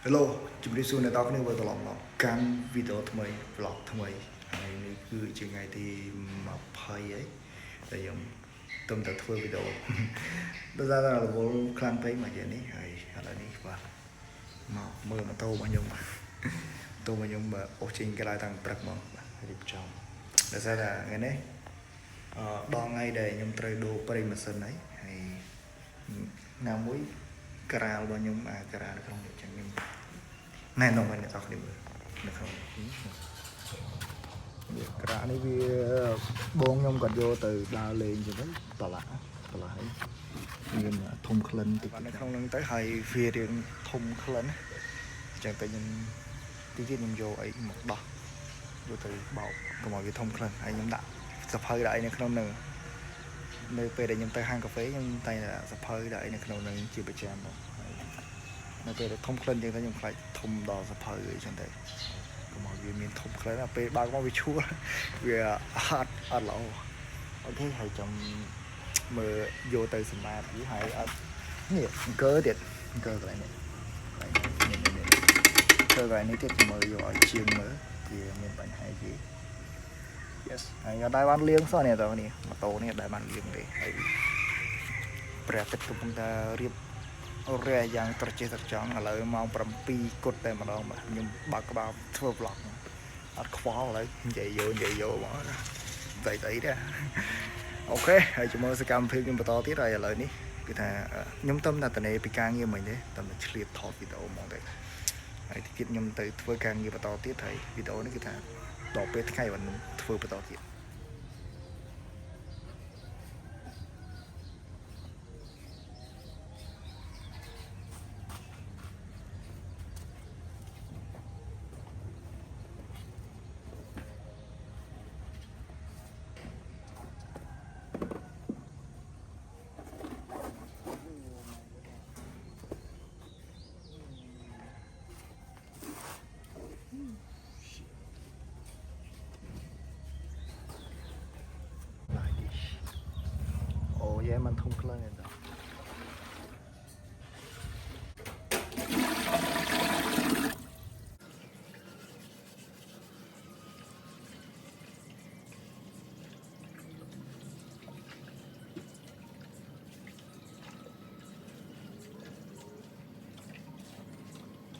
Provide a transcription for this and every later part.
Hello ជំរាបសួរអ្នកទាំងគ្នាវិលត្រឡប់មកកាន់វីដេអូថ្មី vlog ថ្មីហើយនេះគឺជាថ្ងៃទី20ហើយដែលខ្ញុំទំតែធ្វើវីដេអូដោយសារតែរវល់ខ្លាំងពេកមកយ៉ាងនេះហើយឥឡូវនេះបាទមកមើលម៉ូតូរបស់ខ្ញុំអូសចេញកន្លែងតាំងព្រឹកមកបាទរៀបចំដោយសារតែថ្ងៃនេះដល់ថ្ងៃដែលខ្ញុំត្រូវដូរប្រេងម៉ាស៊ីនហើយណាមួយការ៉ារបស់ខ្ញុំការ៉ានៅក្នុងនេះចឹងខ្ញុំណែនាំឲ្យអ្នកទាំងគ្នាមើលនៅក្នុងវាក្រាក់នេះវាបងខ្ញុំគាត់យកទៅដើរលេងចឹងទៅតឡាហើយមានធំក្លិនតិចនៅក្នុងហ្នឹងទៅហើយវារៀងធំក្លិនចឹងទៅខ្ញុំទីទៀតខ្ញុំយកអីមកដោះយកទៅបោកកុំឲ្យវាធំក្លិនហើយខ្ញុំដាក់សភៅដាក់អីនៅក្នុងហ្នឹងនៅពេលដែលខ្ញុំទៅហាងកាហ្វេខ្ញុំតែសភៅដាក់អីនៅក្នុងហ្នឹងជាប្រចាំមកនៅពេលដែលធំក្លិនចឹងទៅខ្ញុំខ្លាចធំដល់សភៅអីចឹងទៅកុំឲ្យវាមានធំក្លិនដល់ពេលបើកមកវាឈួលវាអត់ល្អអូខេហើយចាំមើលយកទៅសម្អាតវាហើយអត់នេះអង្គើទៀតអង្គើកន្លែងនេះកន្លែងនេះទៀតមើលយកឲ្យជាងមើលវាមានបញ្ហាgì yes ហើយអត់ដែរបានលាងសោះនេះតើនេះម៉ូតូនេះអត់ដែរបានលាងទេហើយព្រះទឹកកំពុងតែរៀបរះយ៉ាងត្រចះត្រចង់ឥឡូវម៉ោង7គត់តែម្ដងបាទខ្ញុំបើកក្បាលធ្វើ vlog អត់ខ្វល់ឥឡូវនិយាយយកមកស្អីដែរអូខេហើយជំរឿសកម្មភាពខ្ញុំបន្តទៀតហើយឥឡូវនេះគឺថាខ្ញុំទៅតែតនេពីការងារមិញទេតែឆ្លៀតថតវីដេអូហ្មងទេហើយទីទៀតខ្ញុំទៅធ្វើការងារបន្តទៀតហើយវីដេអូនេះគឺថាដល់ពេលថ្ងៃបានធ្វើបន្តទៀត Ồ vậy mình không lên rồi.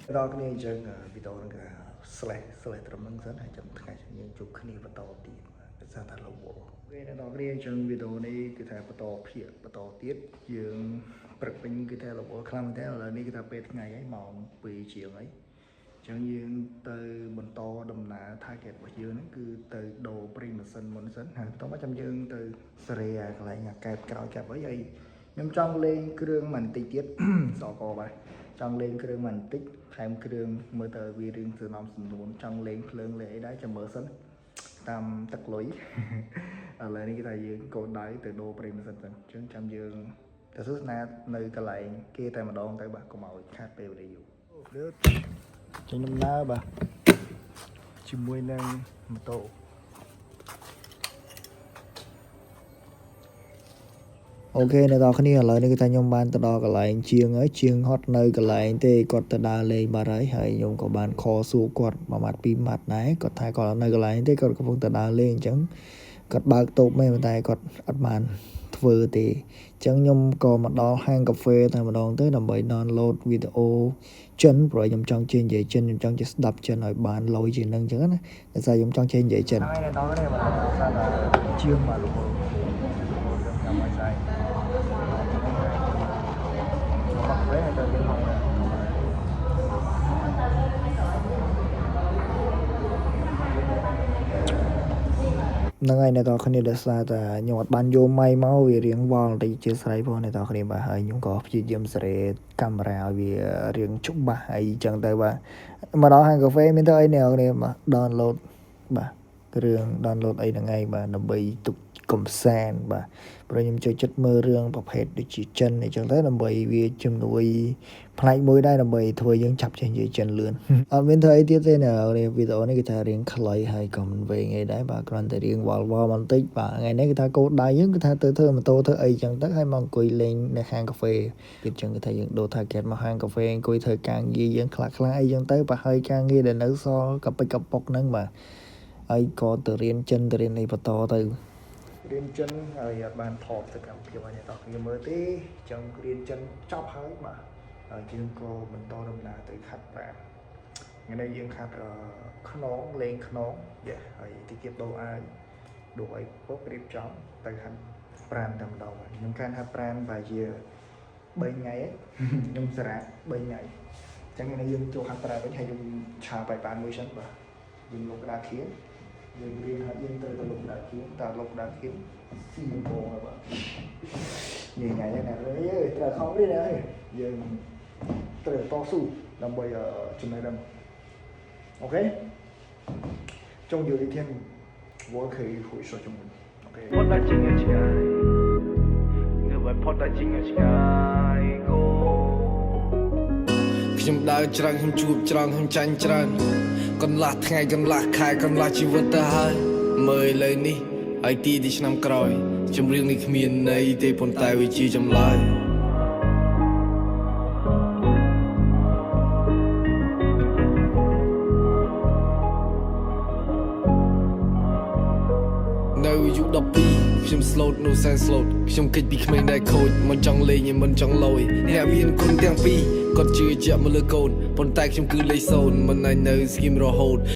Đó cái này chân video nó cả slide trầm nâng dẫn hay chậm thay những chụp cái này bắt đầu tí ra ta lâu bộ cái đó cái này chân video này cái thay bắt đầu tiết dương bật pin cái thay lâu bộ khăm thế là này cái thay bệt ngày ấy màu bị chiều ấy chẳng như từ mình to đầm nã thay kẹt vào dương nó cứ từ đồ pin mà sân muốn sân hàng tao bắt trăm dương từ sợi lại nhà kẹt cào kẹt với dây nhưng trong lên cái đường mình tí tiết sọ cò bài trong lên cái đường mình tích thêm cái đường mở tờ vì đường từ nằm xuống trong lên phượng lệ đá cho mở sân tam tắc lối ở lại cái tài dương cột đáy từ đô prim sân sân chứ trăm dương từ suốt na nơi cái lại kia tay mà đón tay bà có màu khác đều đầy đủ trên năm na bà chỉ mùi nâng một tổ ok អ្នកនរគ្នាឥឡូវនេះគឺថាខ្ញុំបានទៅដល់កន្លែងជាងហើយជាងហត់នៅកន្លែងទេគាត់ទៅដើរលេងបាត់ហើយខ្ញុំក៏បានខសួរគាត់មួយម៉ាត់ពីរម៉ាត់ដែរគាត់ថាគាត់នៅកន្លែងទេគាត់កំពុងទៅដើរលេងអញ្ចឹងគាត់បើកតូបមែនតែគាត់អត់បានធ្វើទេអញ្ចឹងខ្ញុំក៏មកដល់ហាងកាហ្វេតែម្ដងទៅដើម្បី download វីដេអូចិនព្រោះខ្ញុំចង់ជិះនិយាយចិនខ្ញុំចង់ចេះស្ដាប់ចិនឲ្យបានលយជាងនឹងអញ្ចឹងណាតែថាខ្ញុំចង់ចេះនិយាយចិនហើយអ្នកនរគ្នាបាទថាជាងមកលោកខ្ញុំមកស្អីហ្នឹងហើយអ្នកនរគ្នាដែលសារតែខ្ញុំអត់បានយកម៉ៃមកវារៀងវល់បន្តិចជាស្រ័យផងអ្នកនរគ្នាបាទហើយខ្ញុំក៏ព្យាយាមសេរីកាមេរ៉ាឲ្យវារៀងច្បាស់ហើយអញ្ចឹងទៅបាទមកដល់ហាងកាហ្វេមានទៅអីអ្នកនរគ្នាបាទ download បាទគ្រឿង download អីហ្នឹងឯងបាទដើម្បីទុកកំសាន្តបាទ ព្រោះខ្ញុំចូលចិត្តមើលរឿងប្រភេទដូចជាចិនអញ្ចឹងទៅដើម្បីវាជំនួយផ្នែកមួយដែរដើម្បីធ្វើយើងចាប់ចេះនិយាយចិនលឿនអត់មានធ្វើអីទៀតទេណាវីដេអូនេះគឺថារៀងខ្លីហើយក៏មិនវែងអីដែរបាទគ្រាន់តែរៀងវល់បន្តិចបាទថ្ងៃនេះគឺថាគោលដៅយើងគឺថាទៅធ្វើម៉ូតូធ្វើអីចឹងទៅហើយមកអង្គុយលេងនៅហាងកាហ្វេទៀតចឹងគឺថាយើងដូរ target មកហាងកាហ្វេអង្គុយធ្វើការងារយើងខ្លះអីចឹងទៅបាទហើយការងារដែលនៅសល់កប៉ិចកប៉ុកហ្នឹងបាទហើយក៏ទៅរៀនចិនទៅរៀនអីបន្តទៅរៀនចិនហើយអត់បានថតទៅកម្មភាពឲ្យអ្នកនរគ្នាមើលទេចឹងរៀនចិនចប់ហើយបាទហើយយើងក៏បន្តដំណើរទៅខាត់ប្រាណថ្ងៃនេះយើងខាត់ខ្នងលេងខ្នងហើយទីទៀតដូរអាវដូរអីពុករៀបចំទៅខាត់ប្រាណតែម្ដងខ្ញុំខាត់ហាត់ប្រាណប្រហែលជា3ថ្ងៃខ្ញុំសារ៉ា3ថ្ងៃចឹងថ្ងៃនេះយើងចូលខាត់ប្រាណវិញហើយយើងឆាបាយបានមួយសិនបាទយើងលុបក្តារខៀនយើងរៀនហើយយើងទៅលុបក្តារខៀនតើលុបក្តារខៀនស៊ីយើងបងហើយបាទញ៉ៃហ្នឹងណាអើយត្រូវខំនេះណាយើងត្រូវតស៊ូដើម្បីចំណេះដឹងអូខេចង់យល់ទី我可以回说中文 OK ផុតដល់ជាងឆ្ងាយងើបឲ្យផុតដល់ជាងឆ្ងាយគោខ្ញុំដើរច្រើនខ្ញុំជួបច្រើនខ្ញុំចាញ់ច្រើនកន្លះថ្ងៃកន្លះខែកន្លះជីវិតទៅហើយមើលឥឡូវនេះហើយទីឆ្នាំក្រោយចម្រៀងនេះគ្មានន័យទេប៉ុន្តែវាជាចម្លើយនៅអាយុ12ខ្ញុំ slot no sense slot ខ្ញុំគិតពីក្មេងដែលខូចមិនចង់លេងឯមិនចង់លយអ្នកមានគុណទាំងពីរគាត់ជឿជាក់មកលើកូនប៉ុន្តែខ្ញុំគឺលេខ0មិនឲ្យនៅស្គីមរហូត